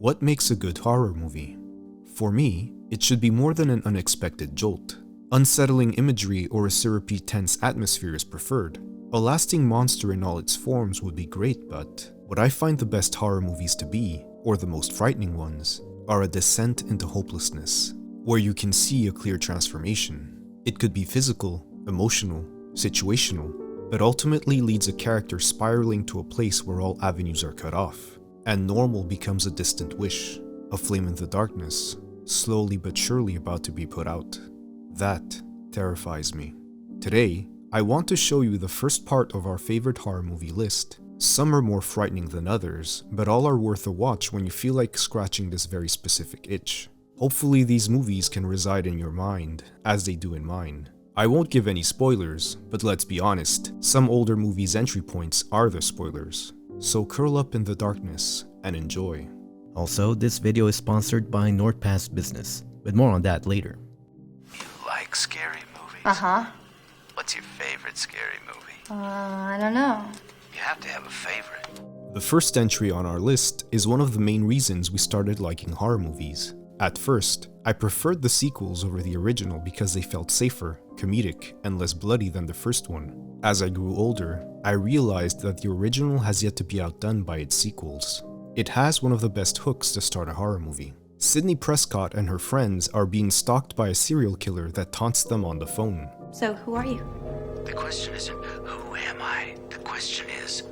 What makes a good horror movie? For me, it should be more than an unexpected jolt. Unsettling imagery or a syrupy, tense atmosphere is preferred. A lasting monster in all its forms would be great, but what I find the best horror movies to be, or the most frightening ones, are a descent into hopelessness, where you can see a clear transformation. It could be physical, emotional, situational, but ultimately leads a character spiraling to a place where all avenues are cut off, and normal becomes a distant wish, a flame in the darkness, slowly but surely about to be put out. That terrifies me. Today, I want to show you the first part of our favorite horror movie list. Some are more frightening than others, but all are worth a watch when you feel like scratching this very specific itch. Hopefully these movies can reside in your mind, as they do in mine. I won't give any spoilers, but let's be honest, some older movies' entry points are the spoilers. So curl up in the darkness and enjoy. Also, this video is sponsored by NordPass Business, but more on that later. You like scary movies? Uh-huh. What's your favorite scary movie? I don't know. You have to have a favorite. The first entry on our list is one of the main reasons we started liking horror movies. At first, I preferred the sequels over the original because they felt safer, comedic, and less bloody than the first one. As I grew older, I realized that the original has yet to be outdone by its sequels. It has one of the best hooks to start a horror movie. Sidney Prescott and her friends are being stalked by a serial killer that taunts them on the phone. So, who are you? The question isn't who am I? The question is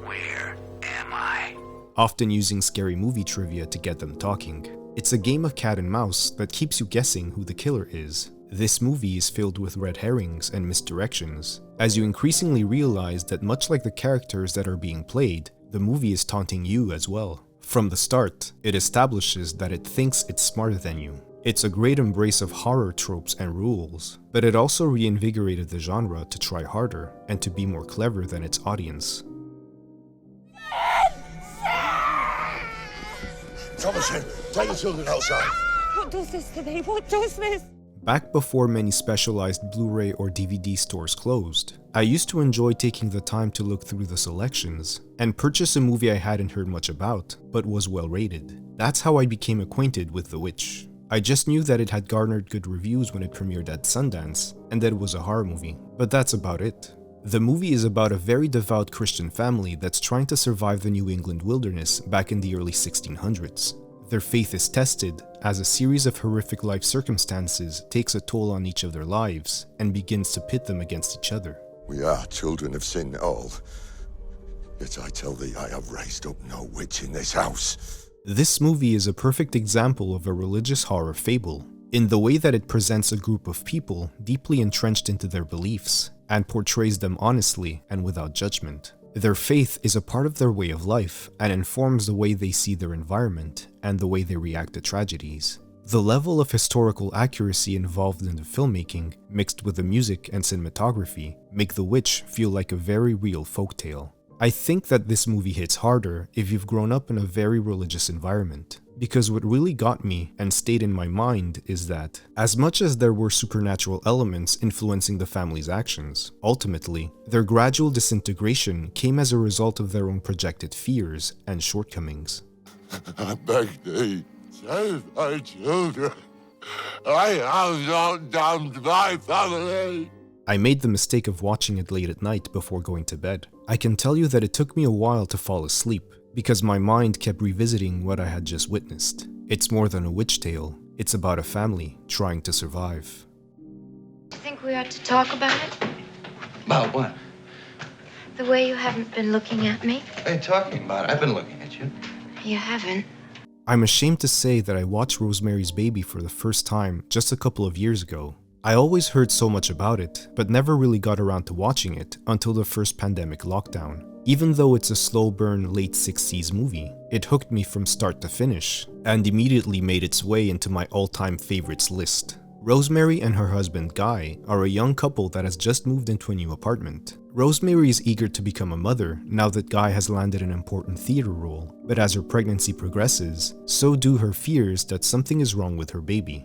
where am I? Often using scary movie trivia to get them talking. It's a game of cat and mouse that keeps you guessing who the killer is. This movie is filled with red herrings and misdirections, as you increasingly realize that much like the characters that are being played, the movie is taunting you as well. From the start, it establishes that it thinks it's smarter than you. It's a great embrace of horror tropes and rules, but it also reinvigorated the genre to try harder and to be more clever than its audience. Thomason, take the children outside. What does this today? What does this? Back before many specialized Blu-ray or DVD stores closed, I used to enjoy taking the time to look through the selections and purchase a movie I hadn't heard much about, but was well rated. That's how I became acquainted with The Witch. I just knew that it had garnered good reviews when it premiered at Sundance, and that it was a horror movie, but that's about it. The movie is about a very devout Christian family that's trying to survive the New England wilderness back in the early 1600s. Their faith is tested as a series of horrific life circumstances takes a toll on each of their lives and begins to pit them against each other. We are children of sin all. Yet I tell thee, I have raised up no witch in this house. This movie is a perfect example of a religious horror fable, in the way that it presents a group of people deeply entrenched into their beliefs and portrays them honestly and without judgment. Their faith is a part of their way of life and informs the way they see their environment and the way they react to tragedies. The level of historical accuracy involved in the filmmaking, mixed with the music and cinematography, make The Witch feel like a very real folktale. I think that this movie hits harder if you've grown up in a very religious environment, because what really got me and stayed in my mind is that, as much as there were supernatural elements influencing the family's actions, ultimately, their gradual disintegration came as a result of their own projected fears and shortcomings. I beg thee, save my children. I have not damned my family. I made the mistake of watching it late at night before going to bed. I can tell you that it took me a while to fall asleep, because my mind kept revisiting what I had just witnessed. It's more than a witch tale, it's about a family trying to survive. Do you think we ought to talk about it? About what? The way you haven't been looking at me? What are you talking about? I've been looking at you. You haven't. I'm ashamed to say that I watched Rosemary's Baby for the first time just a couple of years ago. I always heard so much about it, but never really got around to watching it until the first pandemic lockdown. Even though it's a slow burn late 60s movie, it hooked me from start to finish, and immediately made its way into my all-time favorites list. Rosemary and her husband Guy are a young couple that has just moved into a new apartment. Rosemary is eager to become a mother now that Guy has landed an important theater role, but as her pregnancy progresses, so do her fears that something is wrong with her baby.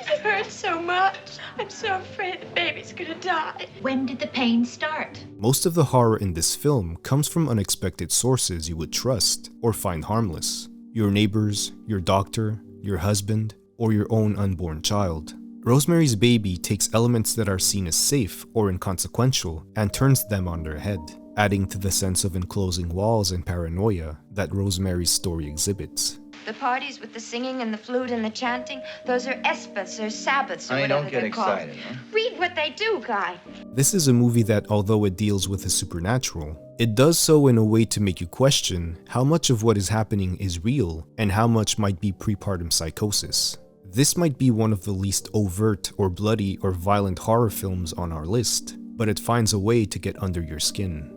It hurts so much. I'm so afraid the baby's gonna die. When did the pain start? Most of the horror in this film comes from unexpected sources you would trust or find harmless. your neighbors, your doctor, your husband, or your own unborn child. Rosemary's Baby takes elements that are seen as safe or inconsequential and turns them on their head, adding to the sense of enclosing walls and paranoia that Rosemary's story exhibits. The parties with the singing and the flute and the chanting, those are espas or Sabbaths or Honey, whatever don't get they're called. excited, huh? Read what they do, Guy. This is a movie that, although it deals with the supernatural, it does so in a way to make you question how much of what is happening is real and how much might be prepartum psychosis. This might be one of the least overt or bloody or violent horror films on our list, but it finds a way to get under your skin.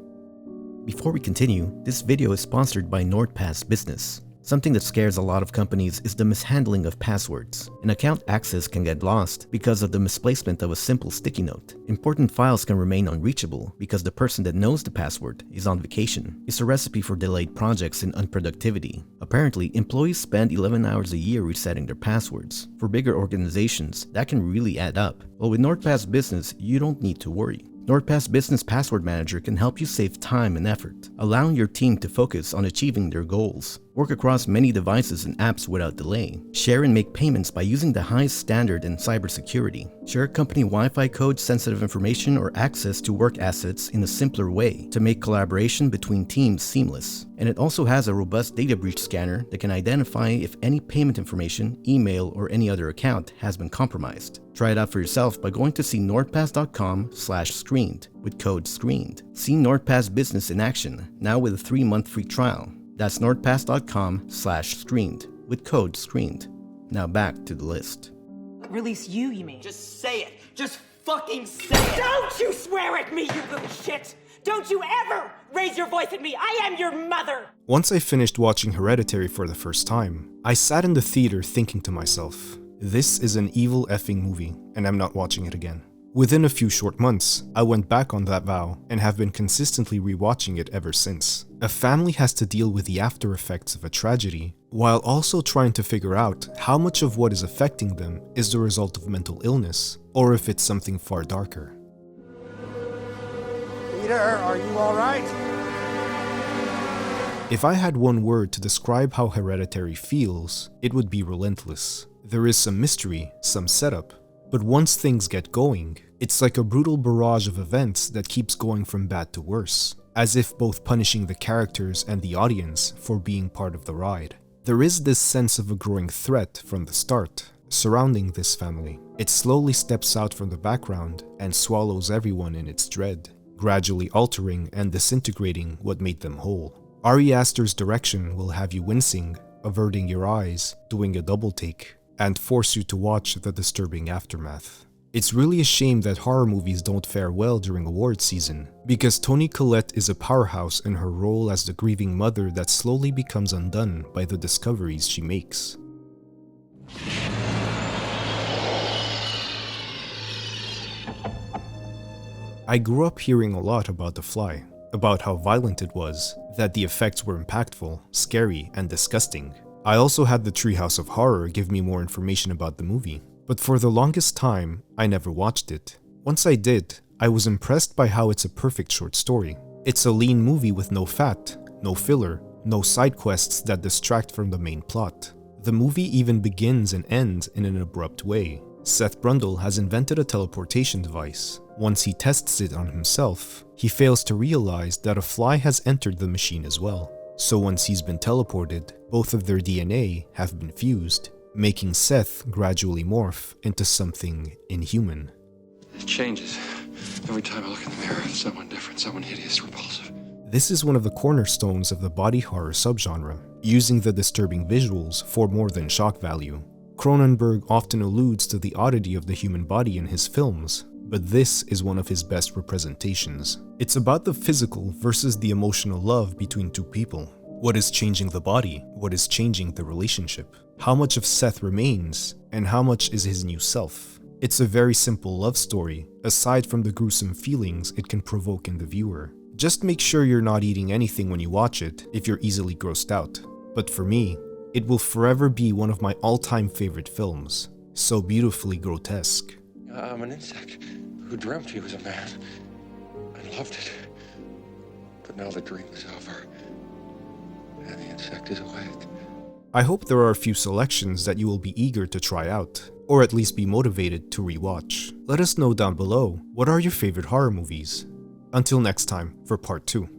Before we continue, this video is sponsored by NordPass Business. Something that scares a lot of companies is the mishandling of passwords. An account access can get lost because of the misplacement of a simple sticky note. Important files can remain unreachable because the person that knows the password is on vacation. It's a recipe for delayed projects and unproductivity. Apparently, employees spend 11 hours a year resetting their passwords. For bigger organizations, that can really add up. Well, with NordPass Business, you don't need to worry. NordPass Business Password Manager can help you save time and effort, allowing your team to focus on achieving their goals. Work across many devices and apps without delay. Share and make payments by using the highest standard in cybersecurity. Share company Wi-Fi code, sensitive information, or access to work assets in a simpler way to make collaboration between teams seamless. And it also has a robust data breach scanner that can identify if any payment information, email, or any other account has been compromised. Try it out for yourself by going to see nordpass.com/screened with code SCREENED. See NordPass Business in action, now with a 3-month free trial. That's nordpass.com/screened with code SCREENED. Now back to the list. Release you mean? Just say it. Just fucking say it. Don't you swear at me, you little shit! Don't you ever raise your voice at me! I am your mother! Once I finished watching Hereditary for the first time, I sat in the theater thinking to myself, this is an evil effing movie, and I'm not watching it again. Within a few short months, I went back on that vow and have been consistently rewatching it ever since. A family has to deal with the after effects of a tragedy, while also trying to figure out how much of what is affecting them is the result of mental illness, or if it's something far darker. Peter, are you alright? If I had one word to describe how Hereditary feels, it would be relentless. There is some mystery, some setup, but once things get going, it's like a brutal barrage of events that keeps going from bad to worse, as if both punishing the characters and the audience for being part of the ride. There is this sense of a growing threat from the start, surrounding this family. It slowly steps out from the background and swallows everyone in its dread, gradually altering and disintegrating what made them whole. Ari Aster's direction will have you wincing, averting your eyes, doing a double take, and force you to watch the disturbing aftermath. It's really a shame that horror movies don't fare well during award season, because Toni Collette is a powerhouse in her role as the grieving mother that slowly becomes undone by the discoveries she makes. I grew up hearing a lot about The Fly, about how violent it was, that the effects were impactful, scary, and disgusting. I also had the Treehouse of Horror give me more information about the movie, but for the longest time, I never watched it. Once I did, I was impressed by how it's a perfect short story. It's a lean movie with no fat, no filler, no side quests that distract from the main plot. The movie even begins and ends in an abrupt way. Seth Brundle has invented a teleportation device. Once he tests it on himself, he fails to realize that a fly has entered the machine as well. So once he's been teleported, both of their DNA have been fused, making Seth gradually morph into something inhuman. It changes. Every time I look in the mirror, someone different, someone hideous, repulsive. This is one of the cornerstones of the body horror subgenre, using the disturbing visuals for more than shock value. Cronenberg often alludes to the oddity of the human body in his films, but this is one of his best representations. It's about the physical versus the emotional love between two people. What is changing the body? What is changing the relationship? How much of Seth remains, and how much is his new self? It's a very simple love story, aside from the gruesome feelings it can provoke in the viewer. Just make sure you're not eating anything when you watch it if you're easily grossed out. But for me, it will forever be one of my all-time favorite films. So beautifully grotesque. I'm an insect who dreamt he was a man and loved it. But now the dream is over and the insect is awake. I hope there are a few selections that you will be eager to try out, or at least be motivated to rewatch. Let us know down below, what are your favorite horror movies? Until next time for part 2.